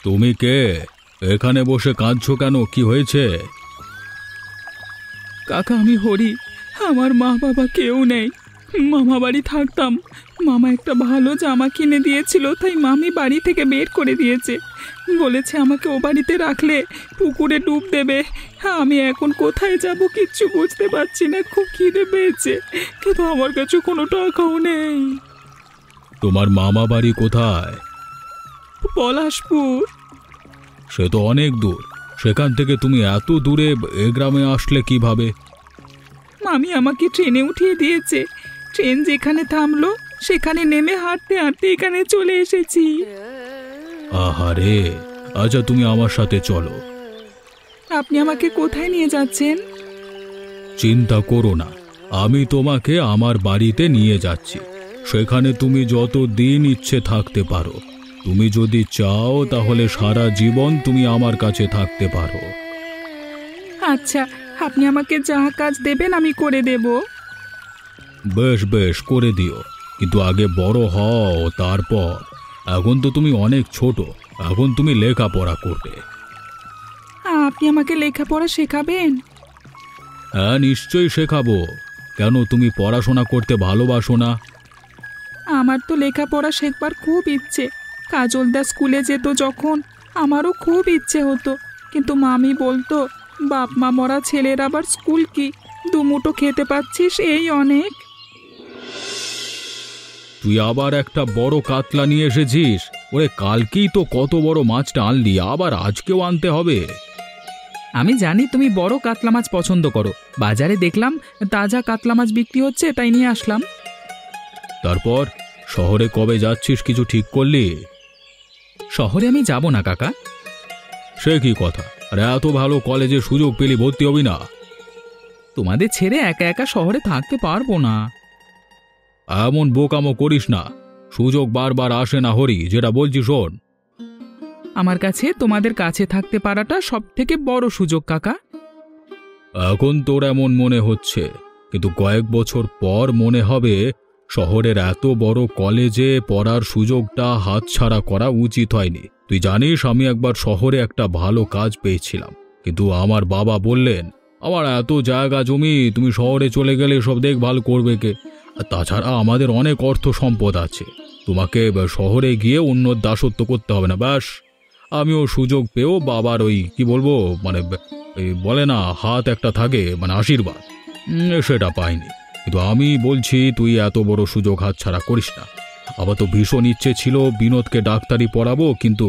তুমি কে? এখানে বসে কাঁদছো কেন? কি হয়েছে? কাকা, আমি হরি। আমার মা বাবা কেউ নেই। মামা বাড়ি থাকতাম। মামা একটা ভালো জামা কিনে দিয়েছিল, তাই মামি বাড়ি থেকে বের করে দিয়েছে। বলেছে আমাকে ও বাড়িতে রাখলে পুকুরে ডুব দেবে। আমি এখন কোথায় যাব কিচ্ছু বুঝতে পারছি না। খুব খিদে পেয়েছে, কিন্তু আমার কাছে কোনো টাকাও নেই। তোমার মামা বাড়ি কোথায়? পলাশপুর। সে তো অনেক দূর। সেখান থেকে তুমি এত দূরে এ গ্রামে আসলে কিভাবে? মামি আমাকে ট্রেনে উঠিয়ে দিয়েছে। ট্রেন যেখানে থামলো সেখানে নেমে হাঁটতে হাঁটতে এখানে চলে এসেছি। আহারে, আচ্ছা তুমি আমার সাথে চলো। আপনি আমাকে কোথায় নিয়ে যাচ্ছেন? চিন্তা করো না, আমি তোমাকে আমার বাড়িতে নিয়ে যাচ্ছি। সেখানে তুমি যত দিন ইচ্ছে থাকতে পারো। তুমি যদি চাও তাহলে সারা জীবন তুমি আমার কাছে থাকতে পারো। আচ্ছা, আপনি আমাকে যা কাজ দেবেন আমি করে দেব। বেশ বেশ, করে দিও, কিন্তু আগে বড় হও তারপর। এখন তো তুমি অনেক ছোট, এখন তুমি লেখাপড়া করবে। আপনি আমাকে লেখাপড়া শেখাবেন? হ্যাঁ, নিশ্চয়ই শেখাবো। কেন, তুমি পড়াশোনা করতে ভালোবাসো না? আমার তো লেখাপড়া শেখবার খুব ইচ্ছে। কাজলদা স্কুলে যেত যখন আমারও খুব ইচ্ছে হতো, কিন্তু মামি বলতো বাপ মা মরা ছেলের আবার স্কুল কি, দুমুঠো খেতে পাচ্ছিস এই অনেক। তুই আবার একটা বড় কাতলা নিয়ে এসেছিস? ওরে, কালকেই তো কত বড় মাছটা আনলি, আবার আজকেও আনতে হবে? আমি জানি তুমি বড় কাতলা মাছ পছন্দ করো। বাজারে দেখলাম তাজা কাতলা মাছ বিক্রি হচ্ছে, তাই নিয়ে আসলাম। তারপর শহরে কবে যাচ্ছিস, কিছু ঠিক করলি? শহরে আমি যাব না কাকা। সে কি কথা? আরে এত ভালো কলেজে সুযোগ পেলি, ভর্তি হবি না? তোমাদের ছেড়ে একা একা শহরে থাকতে পারবো না। এমন বোকামো করিস না। সুযোগ বারবার আসে না হরি, যেটা বলছি শোন। আমার কাছে তোমাদের কাছে থাকতে পারাটা সব থেকে বড় সুযোগ কাকা। এখন তোর এমন মনে হচ্ছে, কিন্তু কয়েক বছর পর মনে হবে শহরের এত বড় কলেজে পড়ার সুযোগটা হাতছাড়া করা উচিত হয়নি। তুই জানিস, আমি একবার শহরে একটা ভালো কাজ পেয়েছিলাম, কিন্তু আমার বাবা বললেন আমার এত জায়গা জমি, তুমি শহরে চলে গেলে সব দেখভাল করবে কে? আর তাছাড়া আমাদের অনেক অর্থ সম্পদ আছে, তোমাকে শহরে গিয়ে উন্নত দাসত্ব করতে হবে না। ব্যাস, আমিও সুযোগ পেয়েও বাবার ওই কি বলবো, মানে এই বলে না হাত একটা থাকে, মানে আশীর্বাদ, সেটা পাইনি। কিন্তু আমি বলছি তুই এত বড় সুযোগ হাতছাড়া করিস না। আবার তো ভীষণ ইচ্ছে ছিল বিনোদকে ডাক্তারি পড়াবো, কিন্তু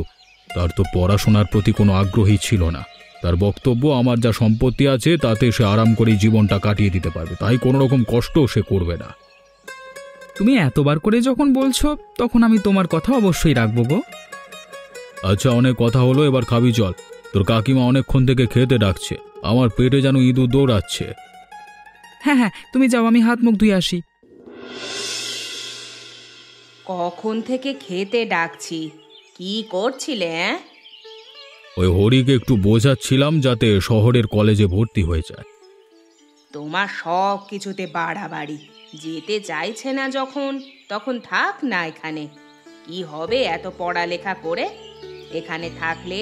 তার তো পড়াশোনার প্রতি কোনো আগ্রহী ছিল না। তার বক্তব্য আমার যা সম্পত্তি আছে তাতে সে আরাম করে জীবনটা কাটিয়ে দিতে পারবে, তাই কোনো রকম কষ্ট সে করবে না। তুমি এতবার করে যখন বলছো, তখন আমি তোমার কথা অবশ্যই রাখবো গো। আচ্ছা, অনেক কথা হলো, এবার খাবি চল। তোর কাকিমা অনেকক্ষণ থেকে খেতে ডাকছে, আমার পেটে যেন ইঁদুর দৌড়াচ্ছে। হ্যাঁ হ্যাঁ, তুমি যাও, আমি হাত মুখ ধুয়ে আসি। কখন থেকে খেতে ডাকছি, কি করছিলে? ওই হরিকে একটু বোঝাচ্ছিলাম যাতে শহরের কলেজে ভর্তি হয়ে যায়। তোমার সব কিছুতে বাড়াবাড়ি। যেতে চাইছে না যখন, তখন থাক না এখানে। কি হবে এত পড়ালেখা করে? এখানে থাকলে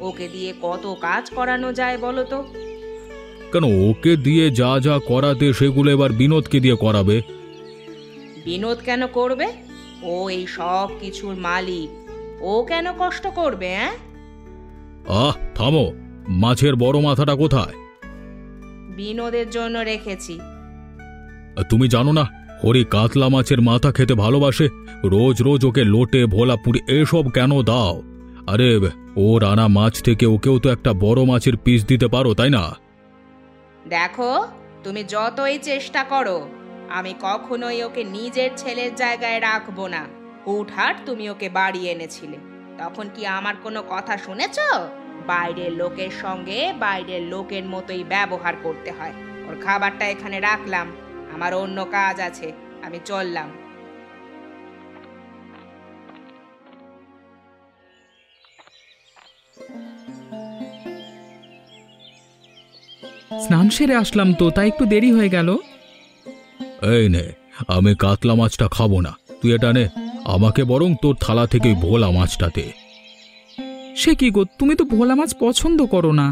ওকে দিয়ে কত কাজ করানো যায় বলো তো? কেন, ওকে দিয়ে যা যা করাতে সেগুলো এবার বিনোদকে দিয়ে করাবে। বিনোদ কেন করবে? ও এই সব কিছুর মালিক, ও কেন কষ্ট করবে? থামো, মাছের বড় মাথাটা কোথায়? বিনোদের জন্য রেখেছি। তুমি জানো না হরি কাতলা মাছের মাথা খেতে ভালোবাসে? রোজ রোজ ওকে লোটে ভোলা পুরি এসব কেন দাও? আরে ও রানা মাছ থেকে ওকেও তো একটা বড় মাছের পিস দিতে পারো, তাই না? দেখো, তুমি যতই চেষ্টা করো, আমি কখনোই ওকে নিজের ছেলের জায়গায় রাখবো না। হুটহাট তুমি ওকে বাড়ি এনেছিলে, তখন কি আমার কোনো কথা শুনেছো? বাইরের লোকের সঙ্গে বাইরের লোকের মতোই ব্যবহার করতে হয়। ওর খাবারটা এখানে রাখলাম, আমার অন্য কাজ আছে, আমি চললাম। স্নান সেরে আসলাম তো, তাই একটু দেরি হয়ে গেল। এই নে, আমি কাতলা মাছটা খাবো না, তুই এটা নে। আমাকে বরং তোর থালা থেকে ভোলা মাছটা দে। সে কি গো, তুমি তো ভোলা মাছ পছন্দ করো না।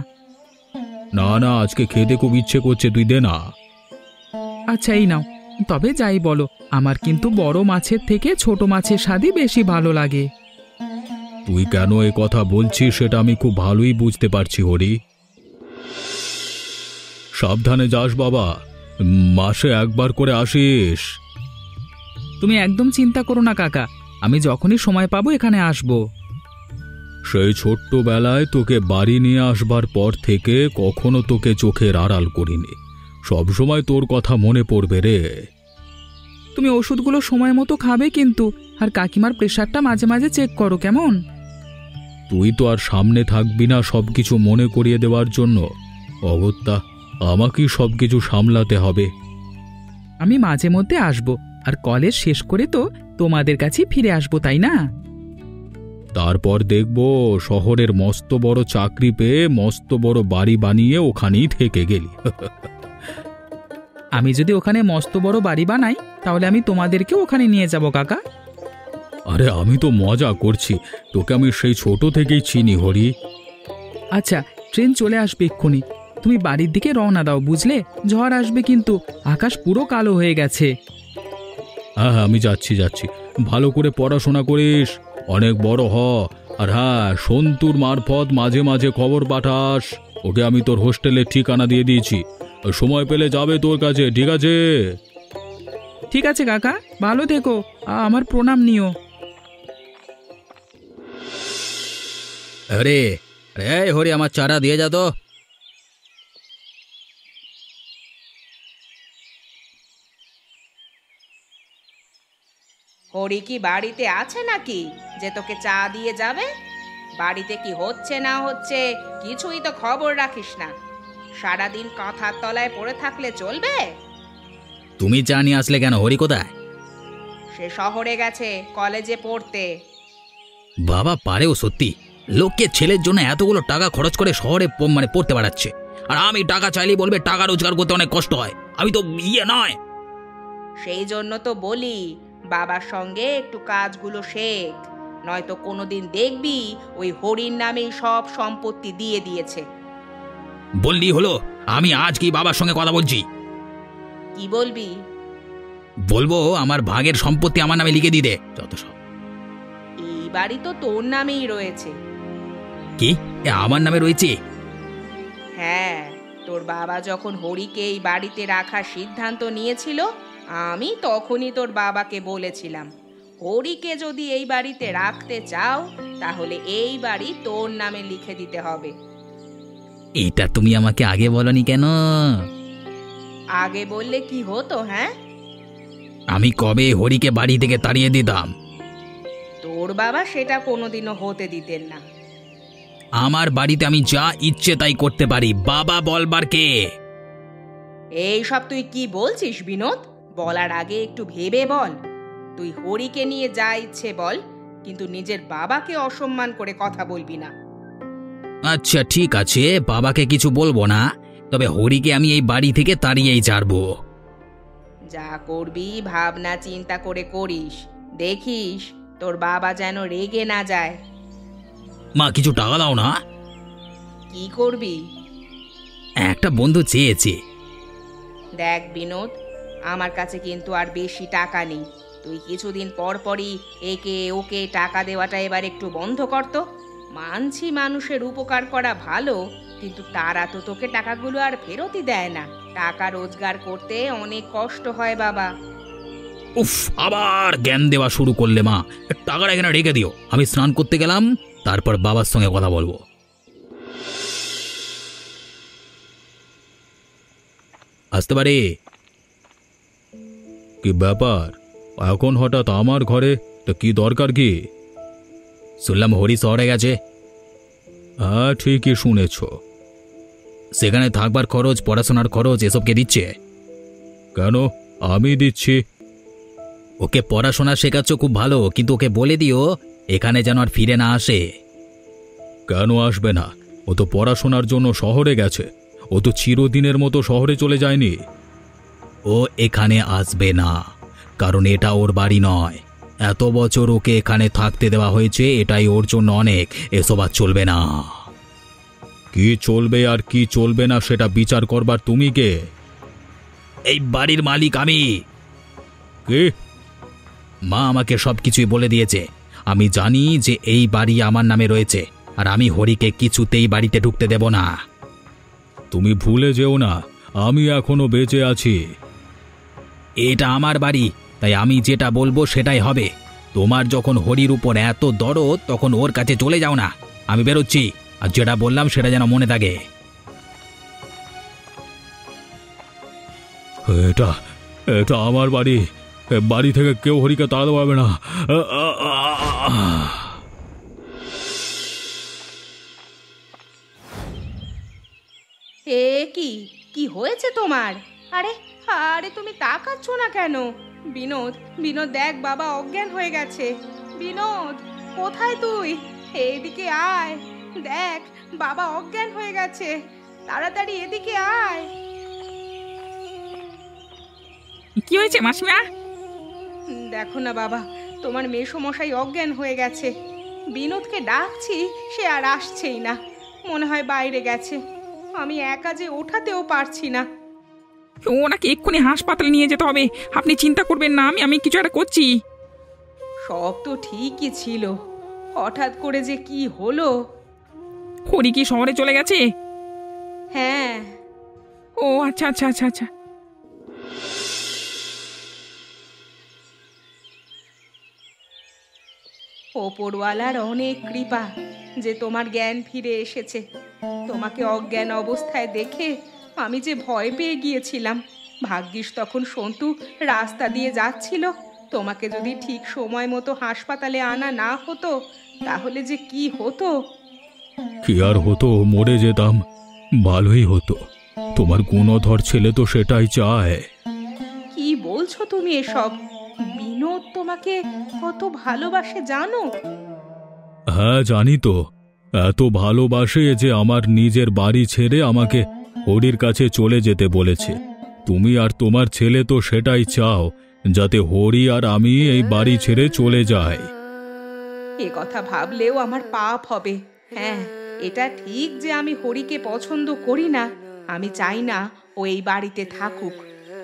না না, আজকে খেতে খুব ইচ্ছে করছে, তুই দে না। আচ্ছা এই নাও। তবে যাই বলো, আমার কিন্তু বড় মাছের থেকে ছোট মাছের স্বাদই বেশি ভালো লাগে। তুই কেন এ কথা বলছিস সেটা আমি খুব ভালোই বুঝতে পারছি হরি। সাবধানে যাস বাবা, মাসে একবার করে আসিস। তুমি একদম চিন্তা করো না কাকা, আমি যখনই সময় পাবো এখানে আসবো। সেই ছোট্টবেলায় তোকে বাড়ি নিয়ে আসবার পর থেকে কখনো তোকে চোখের আড়াল করিনি, সবসময় তোর কথা মনে পড়বে রে। তুমি ওষুধগুলো সময় মতো খাবে কিন্তু, আর কাকিমার প্রেশারটা মাঝে মাঝে চেক করো কেমন। তুই তো আর সামনে থাকবি না সবকিছু মনে করিয়ে দেওয়ার জন্য, অগত্যা আমাকেই সবকিছু সামলাতে হবে। আমি মাঝে মধ্যে আসবো, আর কলেজ শেষ করে তো তোমাদের কাছে ফিরে আসবো, তাই না? তারপর দেখব শহরের মস্ত বড় চাকরি পেয়ে মস্ত বড় বাড়ি বানিয়ে ওখানেই থেকে গেলি। আমি যদি ওখানে মস্ত বড় বাড়ি বানাই তাহলে আমি তোমাদেরকে ওখানে নিয়ে যাব কাকা। আরে আমি তো মজা করছি, তোকে আমি সেই ছোট থেকেই চিনি হরি। আচ্ছা, ট্রেন চলে আসবে এক্ষুনি, তুমি বাড়ির দিকে রওনা দাও, বুঝলে? ঝড় আসবে কিন্তু, আকাশ পুরো কালো হয়ে গেছে। হ্যাঁ হ্যাঁ, আমি যাচ্ছি যাচ্ছি, ভালো করে পড়াশোনা করিস, অনেক বড় হ। আর হ্যাঁ, সন্তুর মারফত মাঝে মাঝে খবর পাঠাস, ওকে আমি তোর হোস্টেলের ঠিকানা দিয়ে দিয়েছি, সময় পেলে যাবে তোর কাছে, ঠিক আছে? ঠিক আছে কাকা, ভালো থেকো, আমার প্রণাম নিও। আরে আরে হরি, আমার চারা দিয়ে যা তো। হরি কি বাড়িতে আছে নাকি যে তোকে চা দিয়ে যাবে? বাড়িতে কি হচ্ছে না হচ্ছে কিছুই তো খবর রাখিস না, সারাদিন কাঁথার তলায় পড়ে থাকলে চলবে? তুমি চা নিয়ে আসলে কেন? হরি কোথায়? সে শহরে গেছে কলেজে পড়তে। বাবা পারেও সত্যি, লোককে ছেলের জন্য এতগুলো টাকা খরচ করে শহরে পড়তে পাঠাচ্ছে, আর আমি টাকা চাইলেই বলবে টাকা রোজগার করতে অনেক কষ্ট হয়। আমি তো নয়। সেই জন্য তো বলি, বাবার সঙ্গে একটু কাজগুলো শেখ, নয়তো কোনোদিন দেখবি ওই হরির নামেই সব সম্পত্তি দিয়ে দিয়েছে। বললি হলো, আমি আজ কি বাবার সঙ্গে কথা বলছি। কি বলবি? বলবো আমার ভাগের সম্পত্তি আমার নামে লিখে দিতে, যত সব। এই বাড়ি তো তোর নামেই রয়েছে। কি আমার নামে রয়েছে? হ্যাঁ, তোর বাবা যখন হরিকে এই বাড়িতে রাখার সিদ্ধান্ত নিয়েছিল, আমি তখনই তোর বাবাকে বলেছিলাম, হরিকে যদি এই বাড়িতে রাখতে চাও তাহলে এই বাড়ি তোর নামে লিখে দিতে হবে। এটা তুমি আমাকে আগে বলনি কেন? আগে বললে কি হতো? হ্যাঁ, আমি কবে হরিকে বাড়ি থেকে তাড়িয়ে দিতাম। তোর বাবা সেটা কোনোদিনও হতে দিতেন না। আমার বাড়িতে আমি যা ইচ্ছে তাই করতে পারি, বাবা বলবার কে? এই সব তুই কি বলছিস বিনোদ? বলার আগে একটু ভেবে বল। তুই হরিকে নিয়ে যা ইচ্ছে বল, কিন্তু নিজের বাবাকে অসম্মান করে কথা বলবি না। আচ্ছা ঠিক আছে, বাবাকে কিছু বলবো না, তবে হরিকে আমি এই বাড়ি থেকে তাড়িয়েই ছাড়বো। যা করবি ভাবনা চিন্তা করে করিস, দেখিস তোর বাবা যেন রেগে না যায়। মা কিছু টাকা দাও না। কি করবি? একটা বন্ধু চেয়েছে। দেখ বিনোদ, আমার কাছে কিন্তু আর বেশি টাকা নেই, তুই কিছুদিন পর পরই একে ওকে টাকা দেওয়াটা এবার একটু বন্ধ করতো। মানছি মানুষের উপকার করা ভালো, কিন্তু তারা তো তোকে টাকাগুলো আর ফেরতই দেয় না। টাকা রোজগার করতে অনেক কষ্ট হয় বাবা। উফ, আবার জ্ঞান দেওয়া শুরু করলে মা। টাকাটা এখানে রেখে দিও, আমি স্নান করতে গেলাম, তারপর বাবার সঙ্গে কথা বলবো। আসতে পারি? কি ব্যাপার এখন হঠাৎ আমার ঘরে? তো কি দরকার? কি শুনলাম হরি শহরে গেছে। হ্যাঁ ঠিকই শুনেছ। সেখানে থাকবার খরচ, পড়াশোনার খরচ এসব কে দিচ্ছে? কেন, আমি দিচ্ছি। ওকে পড়াশোনা শেখাচ্ছ খুব ভালো, কিন্তু ওকে বলে দিও এখানে যেন আর ফিরে না আসে। কেন আসবে না? ও তো পড়াশোনার জন্য শহরে গেছে, ও তো চিরদিনের মতো শহরে চলে যায়নি। ও এখানে আসবে না, কারণ এটা ওর বাড়ি নয়, এত বছর ওকে এখানে থাকতে দেওয়া হয়েছে, এটাই ওর জন্য অনেক। এসব আর চলবে না। কি চলবে আর কি চলবে না সেটা বিচার করবার তুমি কে? এই বাড়ির মালিক আমি। কে? মা আমাকে সবকিছুই বলে দিয়েছে। আমি জানি যে এই বাড়ি আমার নামে রয়েছে, আর আমি হরিকে কিছুতেই বাড়িতে ঢুকতে দেব না। তুমি ভুলে যেও না, আমি এখনো বেঁচে আছি। এটা আমার বাড়ি, তাই আমি যেটা বলবো সেটাই হবে। তোমার যখন হরির উপর এত দরদ, তখন ওর কাছে চলে যাও না। আমি বেরোচ্ছি, আর যেটা বললাম সেটা যেন মনে থাকে। এটা এটা আমার বাড়ি। বাড়ি থেকে কেউ হরিকে তাড়াতে পারবে না। এ কি কি হয়েছে তোমার? আরে আরে তুমি তাকাচ্ছ না কেন? বিনোদ, বিনোদ দেখ, বাবা অজ্ঞান হয়ে গেছে। বিনোদ, কোথায় তুই? এইদিকে আয়, দেখ বাবা অজ্ঞান হয়ে গেছে। তাড়াতাড়ি এদিকে আয়। কি হয়েছে মাসিমা? দেখো না বাবা, তোমার মেসোমশাই অজ্ঞান হয়ে গেছে। বিনোদকে ডাকছি, সে আর আসছেই না। মনে হয় বাইরে গেছে। আমি একা যে ওঠাতেও পারছি না। ওনাকে এক্ষুনি হাসপাতালে নিয়ে যেতে হবে। আপনি চিন্তা করবেন না, আমি কিছু একটা করছি। সব তো ঠিকই ছিল, হঠাৎ করে যে কি হলো। হরি কি শহরে চলে গেছে? হ্যাঁ। ও আচ্ছা আচ্ছা আচ্ছা আচ্ছা। ওপরওয়ালার অনেক কৃপা যে তোমার জ্ঞান ফিরে এসেছে। তোমাকে অজ্ঞান অবস্থায় দেখে আমি যে ভয় পেয়ে গিয়েছিলাম। ভাগ্যিস তখন সন্তু রাস্তা দিয়ে যাচ্ছিল। তোমাকে যদি ঠিক সময় মতো হাসপাতালে আনা না হতো, তাহলে যে কি হতো। কি আর হতো, মরে যেতাম। ভালোই হতো। তোমার গুণধর ছেলে তো সেটাই চায়। কি বলছো তুমি এসব? বিনোদ তোমাকে কত ভালোবাসে জানো? হ্যাঁ জানি তো। এত ভালোবাসে যে আমার নিজের বাড়ি ছেড়ে আমাকে হরির কাছে চলে যেতে বলেছে। তুমি আর তোমার ছেলে তো সেটাই চাও, যাতে হরি আর আমি এই বাড়ি ছেড়ে চলে যাই। এ কথা ভাবলেও আমার পাপ হবে। হ্যাঁ, এটা ঠিক যে আমি হরিকে পছন্দ করি না। আমি চাই না ও এই বাড়িতে থাকুক,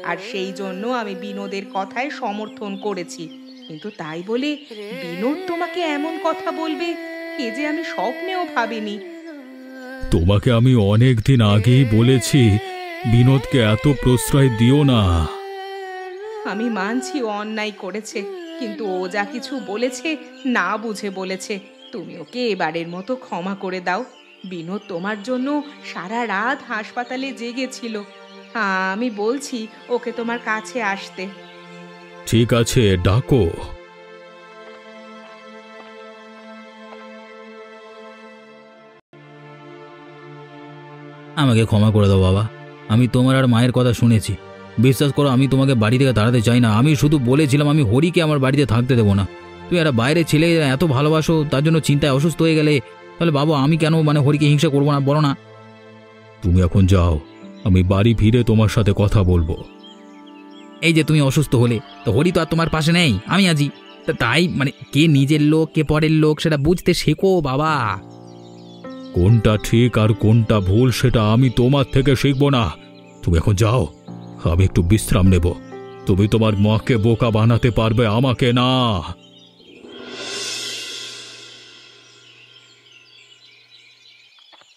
আর সেই জন্য আমি বিনোদের কথায় সমর্থন করেছি। কিন্তু তাই বলে বিনোদ তোমাকে এমন কথা বলবে, এ যে আমি স্বপ্নেও ভাবিনি। তোমাকে আমি অনেক দিন আগেই বলেছি, বিনোদকে এত প্রশ্রয় দিও না। আমি মানছি ও অন্যায় করেছে, কিন্তু ও যা কিছু বলেছে না বুঝে বলেছে। তুমি ওকে এবারের মতো ক্ষমা করে দাও। বিনোদ তোমার জন্য সারা রাত হাসপাতালে জেগেছিল। আমি বলছি ওকে তোমার কাছে আসতে। ঠিক আছে, ডাকো। আমাকে ক্ষমা করে দাও বাবা। আমি তোমার আর মায়ের কথা শুনেছি। বিশ্বাস করো, আমি তোমাকে বাড়ি থেকে তাড়াতে চাই না। আমি শুধু বলেছিলাম আমি হরিকে আমার বাড়িতে থাকতে দেবো না। তুমি একটা বাইরে ছেলে এত ভালোবাসো, তার জন্য চিন্তায় অসুস্থ হয়ে গেলে, তাহলে বাবা আমি কেন হরিকে হিংসা করবো না, বলো না? তুমি এখন যাও, আমি বাড়ি ফিরে তোমার সাথে কথা বলবো। এই যে তুমি অসুস্থ হলে, তো হরি তো আর তোমার পাশে নেই, আমি আছি। তাই কে নিজের লোক কে পরের লোক সেটা বুঝতে শেখো বাবা। কোনটা ঠিক আর কোনটা ভুল সেটা আমি তোমার থেকে শিখবো না। তুমি এখন যাও, আমি একটু বিশ্রাম নেব। তুমি তোমার মাকে বোকা বানাতে পারবে, আমাকে না।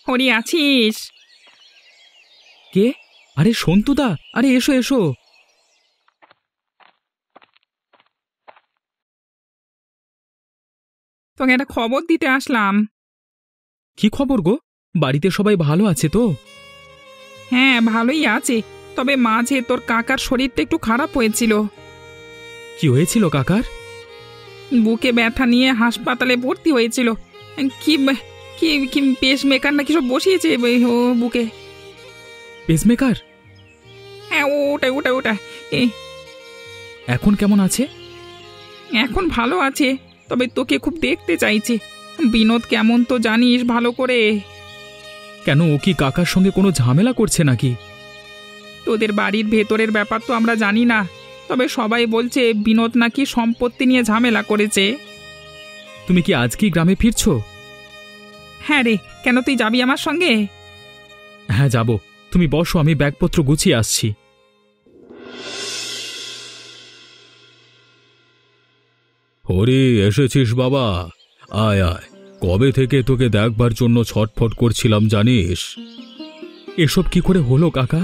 হরি আছিস? কে? আরে সন্তুদা, আরে এসো এসো। তোকে একটা খবর দিতে আসলাম। কি খবর গো? বাড়িতে সবাই ভালো আছে তো? হ্যাঁ ভালোই আছে, তবে মাঝে তোর কাকার শরীরটা একটু খারাপ হয়েছিল। কি হয়েছিল কাকার? বুকে ব্যথা নিয়ে হাসপাতালে ভর্তি হয়েছিল। কি কি কি পেসমেকার নাকি সব বসিয়েছে ও বুকে। পেসমেকার? হ্যাঁ ওটা ওটা ওটা। এখন কেমন আছে? এখন ভালো আছে, তবে তোকে খুব দেখতে চাইছে। বিনোদ কেমন তো জানিস ভালো করে। কেন, ও কি কাকার সঙ্গে কোনো ঝামেলা করছে নাকি? তোদের বাড়ির ভেতরের ব্যাপার তো আমরা জানি না, তবে সবাই বলছে বিনোদ নাকি সম্পত্তি নিয়ে ঝামেলা করেছে। তুমি কি আজকেই গ্রামে ফিরছো? হ্যাঁ রে, কেন তুই যাবি আমার সঙ্গে? হ্যাঁ যাব, তুমি বসো, আমি ব্যাগপত্র গুছিয়ে আসছি। হরি, এসেছিস বাবা? আয় আয়, কবে থেকে তোকে দেখবার জন্য ছটফট করছিলাম জানিস। এসব কি করে হলো কাকা?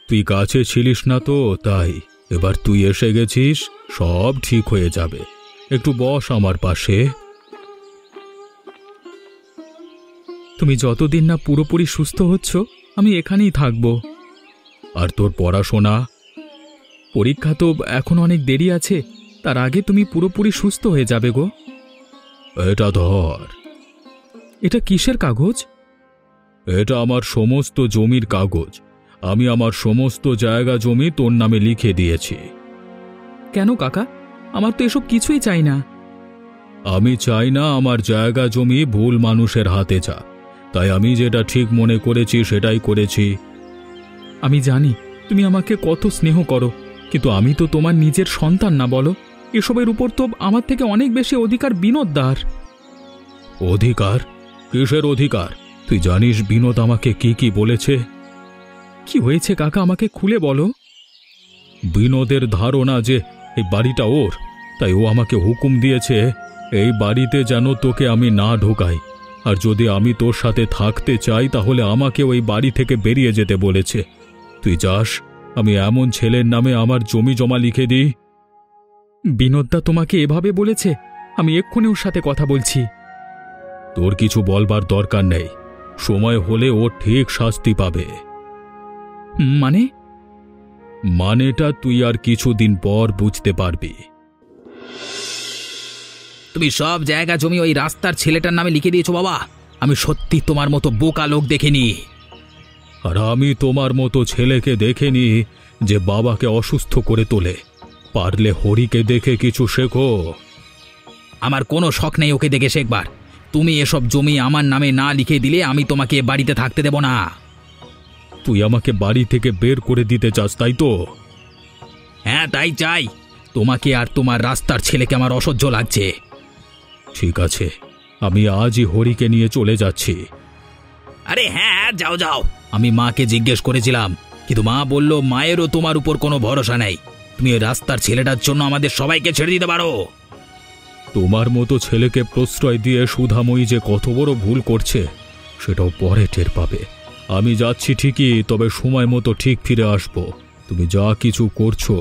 তুই কাছে ছিলিস না তো তাই, এবার তুই এসে গেছিস, সব ঠিক হয়ে যাবে। একটু বস আমার পাশে। তুমি যতদিন না পুরোপুরি সুস্থ হচ্ছ আমি এখানেই থাকব। আর তোর পড়াশোনা? পরীক্ষা তো এখন অনেক দেরি আছে, তার আগে তুমি পুরোপুরি সুস্থ হয়ে যাবে গো। এটা ধর। এটা কিসের কাগজ? এটা আমার সমস্ত জমির কাগজ। আমি আমার সমস্ত জায়গা জমি তোর নামে লিখে দিয়েছি। কেন কাকা? আমার তো এসব কিছুই চাই না। আমি চাই না আমার জায়গা জমি ভুল মানুষের হাতে যাক, তাই আমি যেটা ঠিক মনে করেছি সেটাই করেছি। আমি জানি তুমি আমাকে কত স্নেহ করো, কিন্তু আমি তো তোমার নিজের সন্তান না বলো। এসবের উপর তো আমার থেকে অনেক বেশি অধিকার বিনোদদার। অধিকার? কিসের অধিকার? তুই জানিস বিনোদ আমাকে কি কি বলেছে? কি হয়েছে কাকা, আমাকে খুলে বলো। বিনোদের ধারণা যে এই বাড়িটা ওর, তাই ও আমাকে হুকুম দিয়েছে এই বাড়িতে যেন তোকে আমি না ঢোকাই, আর যদি আমি তোর সাথে থাকতে চাই তাহলে আমাকে ওই বাড়ি থেকে বেরিয়ে যেতে বলেছে। তুই যাস, আমি এমন ছেলের নামে আমার জমি জমা লিখে দিই। বিনোদদা তোমাকে এভাবে বলেছে? আমি এক্ষুনি ওর সাথে কথা বলছি। তোর কিছু বলবার দরকার নেই, সময় হলে ও ঠিক শাস্তি পাবে। মানে? মানেটা তুই আর কিছুদিন পর বুঝতে পারবি। তুমি সব জায়গা জমি ওই রাস্তার ছেলেটার নামে লিখে দিয়েছো বাবা। আমি সত্যি তোমার মতো বোকা লোক দেখিনি। আর আমি তোমার মতো ছেলেকে দেখিনি যে বাবাকে অসুস্থ করে তোলে। পারলে হরিকে দেখে কিছু শেখো। আমার কোনো শখ নেই ওকে দেখে শেখবার। তুমি এসব জমি আমার নামে না লিখে দিলে আমি তোমাকে বাড়িতে থাকতে দেব না। তুই আমাকে বাড়ি থেকে বের করে দিতে চাস, তাই তো? হ্যাঁ তাই চাই। তোমাকে আর তোমার রাস্তার ছেলেকে আমার অসহ্য লাগছে। ঠিক আছে, আমি আজই হরিকে নিয়ে চলে যাচ্ছি। আরে হ্যাঁ যাও যাও, আমি মাকে জিজ্ঞেস করেছিলাম, কিন্তু মা বলল মায়েরও তোমার উপর কোনো ভরসা নেই। তুমি এই রাস্তার ছেলেটার জন্য আমাদের সবাইকে ছেড়ে দিতে পারো। তোমার মতো ছেলেকে প্রশ্রয় দিয়ে সুধাময়ী যে কত বড় ভুল করছে সেটাও পরে টের পাবে। আমি যাচ্ছি ঠিকই, তবে সময় মতো ঠিক ফিরে আসব। তুমি যা কিছু করছো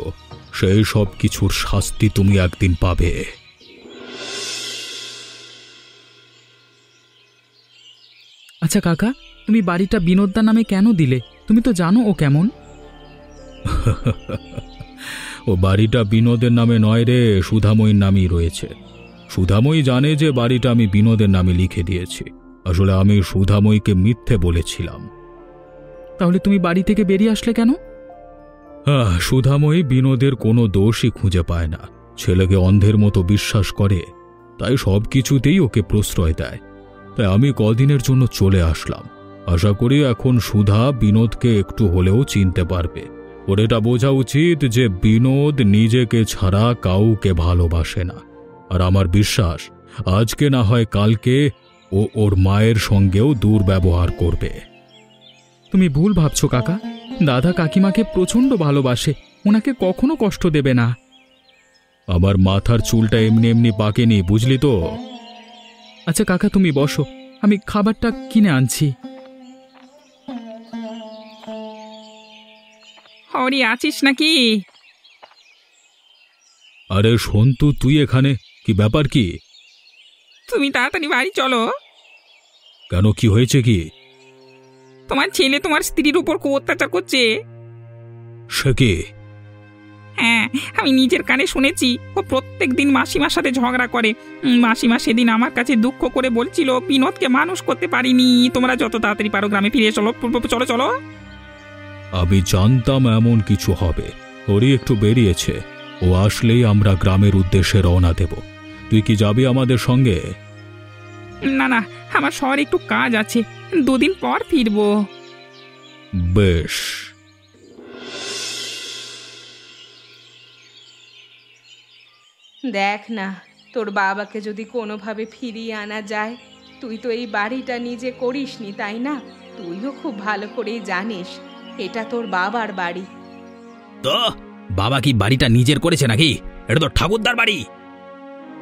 সেই সব কিছুর শাস্তি তুমি একদিন পাবে। আচ্ছা কাকা, তুমি বাড়িটা বিনোদদা নামে কেন দিলে? তুমি তো জানো ও কেমন। ও বাড়িটা বিনোদের নামে নয় রে, সুধাময়ীর নামেই রয়েছে। সুধাময়ী জানে যে বাড়িটা আমি বিনোদের নামে লিখে দিয়েছি। আসলে আমি সুধাময়ীকে মিথ্যে বলেছিলাম। তাহলে তুমি বাড়ি থেকে বেরিয়ে আসলে কেন? সুধাময়ী বিনোদের কোনো দোষই খুঁজে পায় না, ছেলেকে অন্ধের মতো বিশ্বাস করে, তাই সব কিছুতেই ওকে প্রশ্রয় দেয়। তাই আমি কদিনের জন্য চলে আসলাম। আশা করি এখন সুধা বিনোদকে একটু হলেও চিনতে পারবে। ওর এটা বোঝা উচিত যে বিনোদ নিজেকে ছাড়া কাউকে ভালোবাসে না। আর আমার বিশ্বাস আজকে না হয় কালকে ও ওর মায়ের সঙ্গেও দুর্ব্যবহার করবে। তুমি ভুল ভাবছো কাকা। দাদা কাকিমাকে প্রচণ্ড ভালোবাসে, ওনাকে কখনো কষ্ট দেবে না। আমার মাথার চুলটা এমনি এমনি পাকেনি, বুঝলি তো? আচ্ছা কাকা তুমি বসো, আমি খাবারটা কিনে আনছি। হরি আছিস নাকি? আরে সন্তু, তুই এখানে? কি ব্যাপার কি? তুমি তাড়াতাড়ি বাড়ি চলো। কেন, কি হয়েছে কি? তোমার ছেলে তোমার স্ত্রীর উপর খুব অত্যাচার করছে। সে কি? হ্যাঁ, আমি নিজের কানে শুনেছি। ও প্রত্যেক দিন মাসিমার সাথে ঝগড়া করে। মাসিমা সেদিন আমার কাছে দুঃখ করে বলছিল বিনোদকে মানুষ করতে পারিনি। তোমরা যত তাড়াতাড়ি পারো গ্রামে ফিরে চলো। চলো চলো। আমি জানতাম এমন কিছু হবে। হরি একটু বেরিয়েছে, ও আসলেই আমরা গ্রামের উদ্দেশ্যে রওনা দেব। তুই কি যাবি আমাদের সঙ্গে? না না, আমার শহরে একটু কাজ আছে, 2 দিন পর ফিরবো। বেশ। দেখ না, তোর বাবাকে যদি কোনোভাবে ফিরিয়ে আনা যায়। তুই তো এই বাড়িটা নিজে করিসনি, তাই না? তুইও খুব ভালো করেই জানিস এটা তোর বাবার বাড়ি। তো বাবা কি বাড়িটা নিজের করেছে নাকি? এটা তো ঠাকুরদার বাড়ি।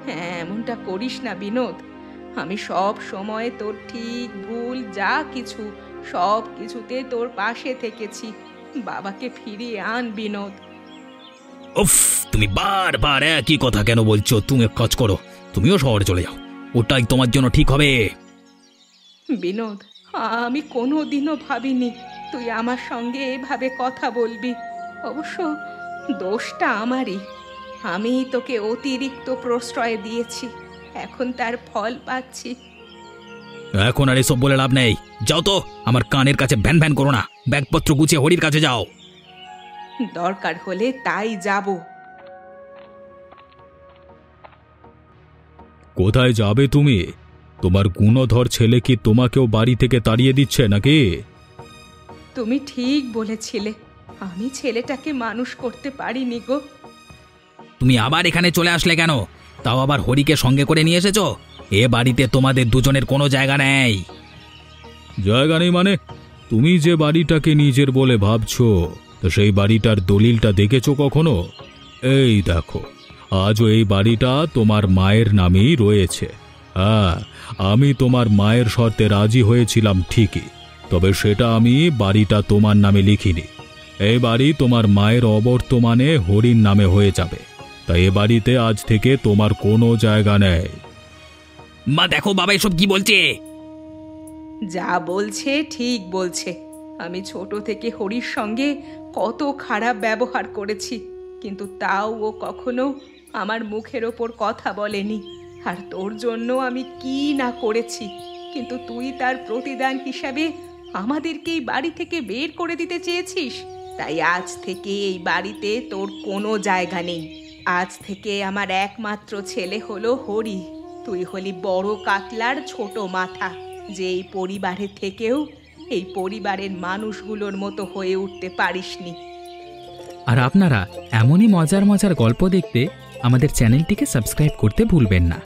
হ্যাঁ, এমনটা করিস না বিনোদ। আমি সব সময় তোর ঠিক ভুল যা কিছু সব কিছুতে তোর পাশে থেকেছি। বাবাকে ফিরিয়ে আন বিনোদ। উফ, তুমি বারবার একই কথা কেন বলছো? তুমি এক কাজ করো, তুমিও শহরে চলে যাও, ওটাই তোমার জন্য ঠিক হবে। বিনোদ, আমি কোনোদিনও ভাবিনি তুই আমার সঙ্গে এভাবে কথা বলবি। অবশ্য দোষটা আমারই। আমি তোকে অতিরিক্ত প্রশ্রয় দিয়েছি, এখন তার ফল পাচ্ছি। এখন আর এসব বলে লাভ নেই, যাও তো, আমার কানের কাছে ভ্যান ভ্যান করো না। ব্যাগপত্র গুছিয়ে হরির কাছে যাও। দরকার হলে তাই যাব। কোথায় যাবে তুমি? তোমার গুণধর ছেলে কি তোমাকেও বাড়ি থেকে তাড়িয়ে দিচ্ছে নাকি? তুমি ঠিক বলেছিলে, আমি ছেলেটাকে মানুষ করতে পারিনি গো। তুমি আবার এখানে চলে আসলে কেন? তাও আবার হরিকে সঙ্গে করে নিয়ে এসেছো? এ বাড়িতে তোমাদের দুজনের কোনো জায়গা নেই। জায়গা নেই মানে? তুমি যে বাড়িটাকে নিজের বলে ভাবছো, তো সেই বাড়িটার দলিলটা দেখেছো কখনো? এই দেখো, আজও এই বাড়িটা তোমার মায়ের নামেই রয়েছে। হ্যাঁ, আমি তোমার মায়ের শর্তে রাজি হয়েছিলাম ঠিকই, তবে সেটা আমি বাড়িটা তোমার নামে লিখিনি। এই বাড়ি তোমার মায়ের অবর্তমানে হরির নামে হয়ে যাবে, তাই এ বাড়িতে আজ থেকে তোমার কোনো জায়গা নেই। মা দেখো, বাবা এসব কি বলছে? যা বলছে ঠিক বলছে। আমি ছোট থেকে হরির সঙ্গে কত খারাপ ব্যবহার করেছি, কিন্তু তাও ও কখনো আমার মুখের ওপর কথা বলেনি। আর তোর জন্য আমি কি না করেছি, কিন্তু তুই তার প্রতিদান হিসাবে আমাদেরকে এই বাড়ি থেকে বের করে দিতে চেয়েছিস। তাই আজ থেকে এই বাড়িতে তোর কোনো জায়গা নেই। আজ থেকে আমার একমাত্র ছেলে হলো হরি। তুই হলি বড় কাতলার ছোট মাথা, যে এই পরিবারের থেকেও এই পরিবারের মানুষগুলোর মতো হয়ে উঠতে পারিসনি। আর আপনারা এমনই মজার মজার গল্প দেখতে আমাদের চ্যানেলটিকে সাবস্ক্রাইব করতে ভুলবেন না।